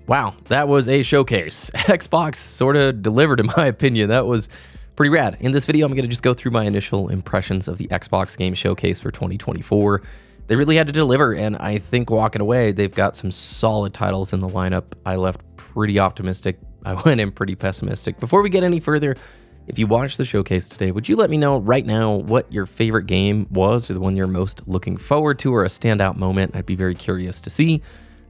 Wow, that was a showcase. Xbox sort of delivered, in my opinion. That was pretty rad. In this video, I'm going to just go through my initial impressions of the Xbox Game Showcase for 2024. They really had to deliver, and I think walking away, they've got some solid titles in the lineup. I left pretty optimistic. I went in pretty pessimistic. Before we get any further, if you watched the showcase today, would you let me know right now what your favorite game was, or the one you're most looking forward to, or a standout moment? I'd be very curious to see.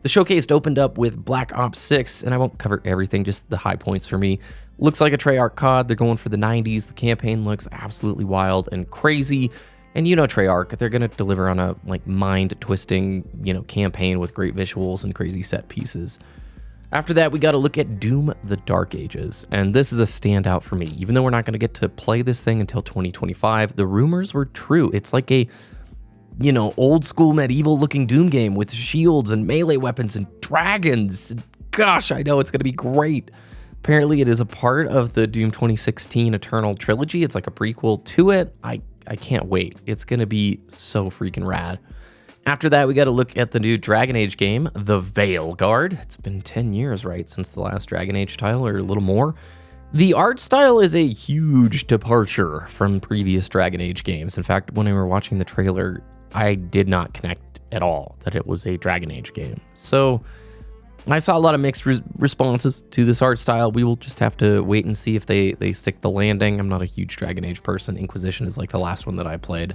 The showcase opened up with Black Ops 6, and I won't cover everything, just the high points for me. Looks like a Treyarch COD. They're going for the 90s. The campaign looks absolutely wild and crazy. And you know Treyarch, they're going to deliver on a mind-twisting, campaign with great visuals and crazy set pieces. After that, we got to look at Doom: The Dark Ages, and this is a standout for me. Even though we're not going to get to play this thing until 2025, the rumors were true. It's like a old school medieval looking Doom game with shields and melee weapons and dragons. Gosh, I know it's going to be great. Apparently it is a part of the Doom 2016 Eternal trilogy. It's like a prequel to it. I can't wait. It's going to be so freaking rad. After that, we got to look at the new Dragon Age game, The Veilguard. It's been 10 years, right, since the last Dragon Age title, or a little more. The art style is a huge departure from previous Dragon Age games. In fact, when we were watching the trailer, I did not connect at all that it was a Dragon Age game. So I saw a lot of mixed responses to this art style. We will just have to wait and see if they stick the landing. I'm not a huge Dragon Age person. Inquisition is like the last one that I played.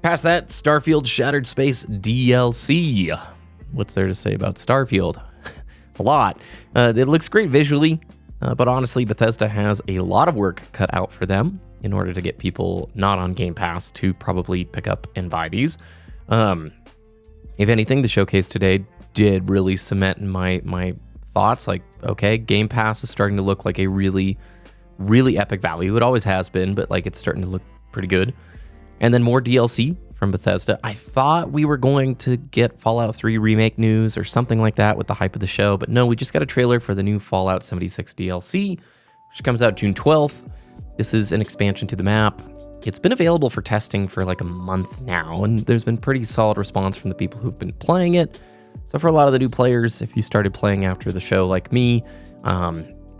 Past that, Starfield Shattered Space DLC. What's there to say about Starfield? A lot. It looks great visually, but honestly, Bethesda has a lot of work cut out for them in order to get people not on Game Pass to probably pick up and buy these. If anything, the showcase today did really cement in my thoughts. Like, okay, Game Pass is starting to look like a really, really epic value. It always has been, but it's starting to look pretty good. And then more DLC from Bethesda. I thought we were going to get Fallout 3 Remake news or something like that with the hype of the show, but no, we just got a trailer for the new Fallout 76 DLC, which comes out June 12th. This is an expansion to the map. It's been available for testing for like a month now, and there's been pretty solid response from the people who've been playing it. So for a lot of the new players, if you started playing after the show like me,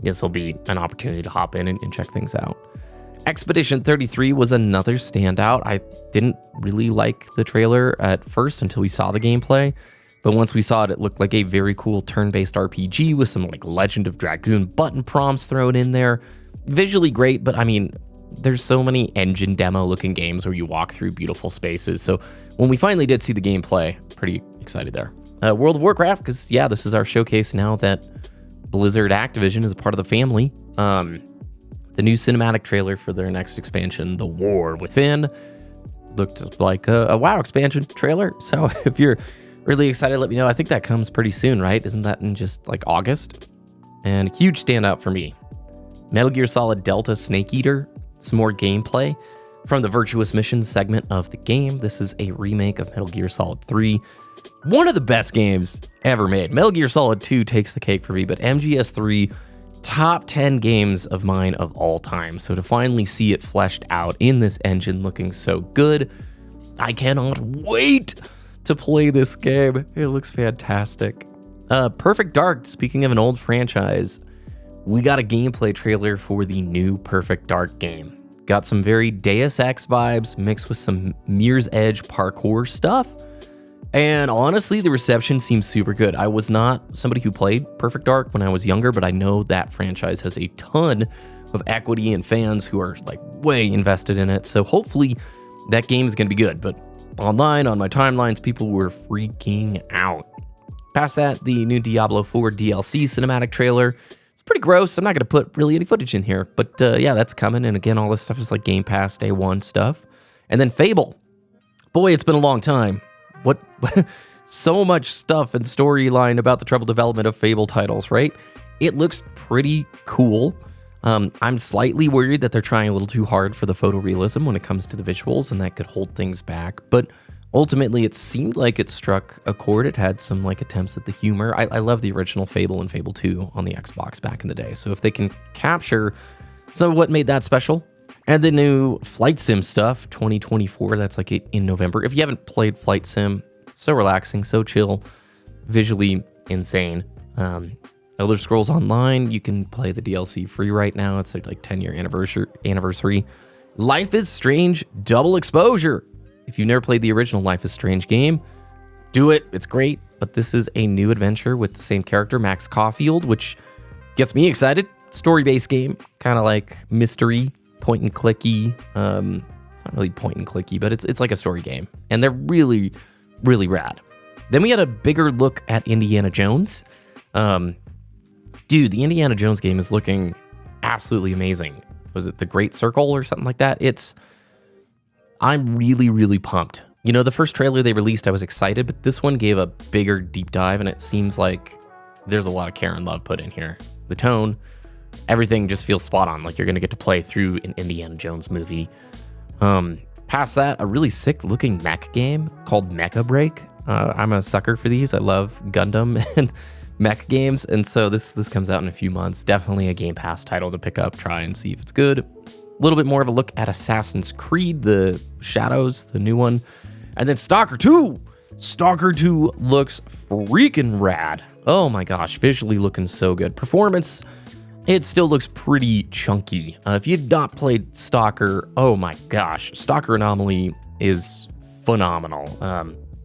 this will be an opportunity to hop in and check things out. Expedition 33 was another standout. I didn't really like the trailer at first until we saw the gameplay, but once we saw it, it looked like a very cool turn-based RPG with some Legend of Dragoon button prompts thrown in there. Visually great, but there's so many engine demo looking games where you walk through beautiful spaces. So when we finally did see the gameplay, pretty excited there. World of Warcraft, because this is our showcase now that Blizzard Activision is a part of the family. The new cinematic trailer for their next expansion, The War Within, looked like a WoW expansion trailer. So if you're really excited, let me know. I think that comes pretty soon, right? Isn't that in just August? And a huge standout for me, Metal Gear Solid Delta Snake Eater, some more gameplay from the Virtuous Missions segment of the game. This is a remake of Metal Gear Solid 3. One of the best games ever made. Metal Gear Solid 2 takes the cake for me, but MGS3, top 10 games of mine of all time. So to finally see it fleshed out in this engine looking so good, I cannot wait to play this game. It looks fantastic. Perfect Dark, speaking of an old franchise, we got a gameplay trailer for the new Perfect Dark game. Got some very Deus Ex vibes mixed with some Mirror's Edge parkour stuff. And honestly, the reception seems super good. I was not somebody who played Perfect Dark when I was younger, but I know that franchise has a ton of equity and fans who are way invested in it. So hopefully that game is going to be good. But online, on my timelines, people were freaking out. Past that, the new Diablo 4 DLC cinematic trailer. It's pretty gross. I'm not going to put really any footage in here, but that's coming. And again, all this stuff is Game Pass Day 1 stuff. And then Fable. Boy, it's been a long time. What so much stuff and storyline about the troubled development of Fable titles, right? It looks pretty cool. I'm slightly worried that they're trying a little too hard for the photorealism when it comes to the visuals, and that could hold things back. But ultimately, it seemed like it struck a chord. It had some attempts at the humor. I love the original Fable and Fable 2 on the Xbox back in the day. So if they can capture some of what made that special, and the new Flight Sim stuff, 2024, that's in November. If you haven't played Flight Sim, so relaxing, so chill, visually insane. Elder Scrolls Online, you can play the DLC free right now. It's like 10-year anniversary. Life is Strange Double Exposure. If you've never played the original Life is Strange game, do it. It's great. But this is a new adventure with the same character, Max Caulfield, which gets me excited. Story-based game, kind of like mystery, point and clicky. It's not really point and clicky, but it's like a story game. And they're really, really rad. Then we had a bigger look at Indiana Jones. Dude, the Indiana Jones game is looking absolutely amazing. Was it The Great Circle or something like that? I'm really, really pumped. You know, the first trailer they released, I was excited, but this one gave a bigger deep dive, and it seems like there's a lot of care and love put in here. The tone, everything just feels spot on, like you're going to get to play through an Indiana Jones movie. Past that, a really sick-looking mech game called Mecha Break. I'm a sucker for these. I love Gundam and mech games, and so this comes out in a few months. Definitely a Game Pass title to pick up, try and see if it's good. A little bit more of a look at Assassin's Creed, the Shadows, the new one. And then Stalker 2. Stalker 2 looks freaking rad. Oh my gosh, visually looking so good. Performance, it still looks pretty chunky. If you've not played Stalker, oh my gosh, Stalker Anomaly is phenomenal.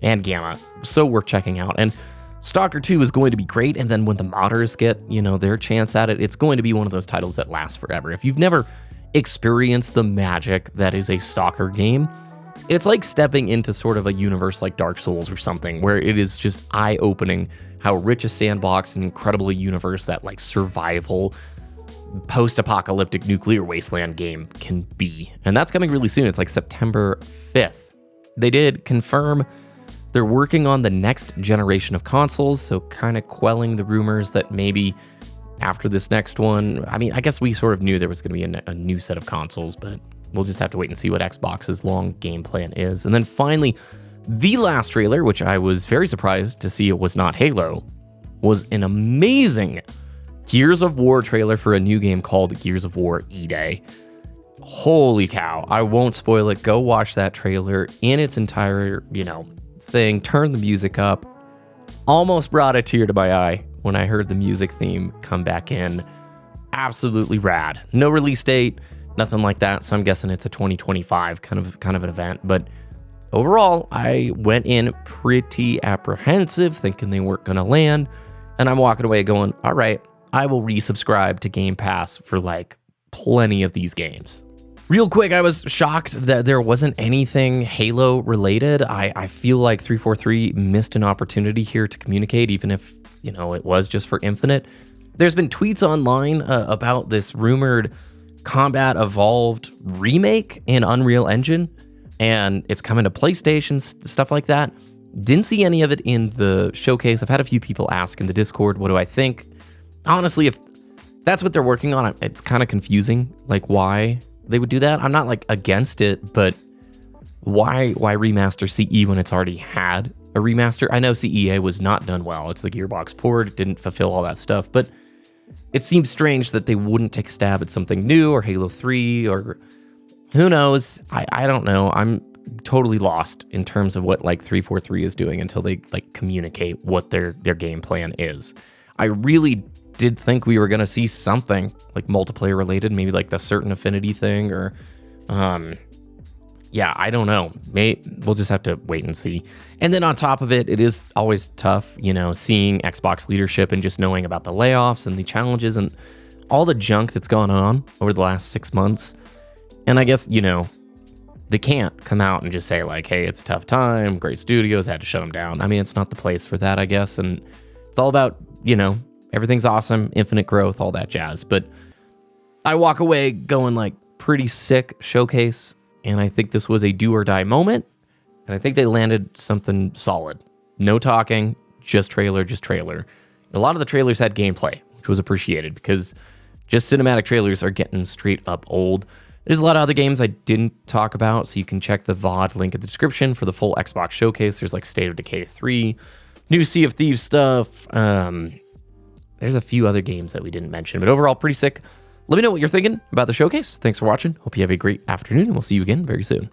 And Gamma, so worth checking out. And Stalker 2 is going to be great, and then when the modders get, their chance at it, it's going to be one of those titles that lasts forever. If you've never experienced the magic that is a Stalker game, it's like stepping into sort of a universe like Dark Souls or something, where it is just eye-opening how rich a sandbox and incredible a universe that like survival, post-apocalyptic nuclear wasteland game can be. And that's coming really soon. It's like September 5th. They did confirm they're working on the next generation of consoles, so kind of quelling the rumors that maybe after this next one, I mean, I guess we sort of knew there was going to be a new set of consoles, but we'll just have to wait and see what Xbox's long game plan is. And then finally, the last trailer, which I was very surprised to see it was not Halo, was an amazing Gears of War trailer for a new game called Gears of War E-Day. Holy cow, I won't spoil it. Go watch that trailer in its entire, thing, turn the music up. Almost brought a tear to my eye when I heard the music theme come back in. Absolutely rad. No release date, nothing like that, so I'm guessing it's a 2025 kind of an event. But overall, I went in pretty apprehensive, thinking they weren't going to land, and I'm walking away going, all right, I will resubscribe to Game Pass for like plenty of these games. Real quick, I was shocked that there wasn't anything Halo related. I feel like 343 missed an opportunity here to communicate, even if, it was just for Infinite. There's been tweets online about this rumored Combat Evolved remake in Unreal Engine, and it's coming to PlayStation, stuff like that. Didn't see any of it in the showcase. I've had a few people ask in the Discord, what do I think? Honestly, if that's what they're working on, it's kind of confusing, like why they would do that. I'm not like against it, but why remaster CE when it's already had a remaster? I know CEA was not done well. It's the Gearbox port. It didn't fulfill all that stuff, but it seems strange that they wouldn't take a stab at something new or Halo 3 or who knows. I don't know. I'm totally lost in terms of what like 343 is doing until they like communicate what their game plan is. I really did think we were going to see something like multiplayer related, maybe like the certain affinity thing or yeah, I don't know. We'll just have to wait and see. And then on top of it, it is always tough, seeing Xbox leadership and just knowing about the layoffs and the challenges and all the junk that's gone on over the last 6 months. And I guess, they can't come out and just say like, hey, it's a tough time, great studios, had to shut them down. I mean, it's not the place for that, I guess. And it's all about, everything's awesome, infinite growth, all that jazz. But I walk away going like pretty sick showcase. And I think this was a do or die moment. And I think they landed something solid. No talking, just trailer. A lot of the trailers had gameplay, which was appreciated because just cinematic trailers are getting straight up old. There's a lot of other games I didn't talk about, so you can check the VOD link in the description for the full Xbox showcase. There's like State of Decay 3, new Sea of Thieves stuff. There's a few other games that we didn't mention, but overall pretty sick. Let me know what you're thinking about the showcase. Thanks for watching. Hope you have a great afternoon, and we'll see you again very soon.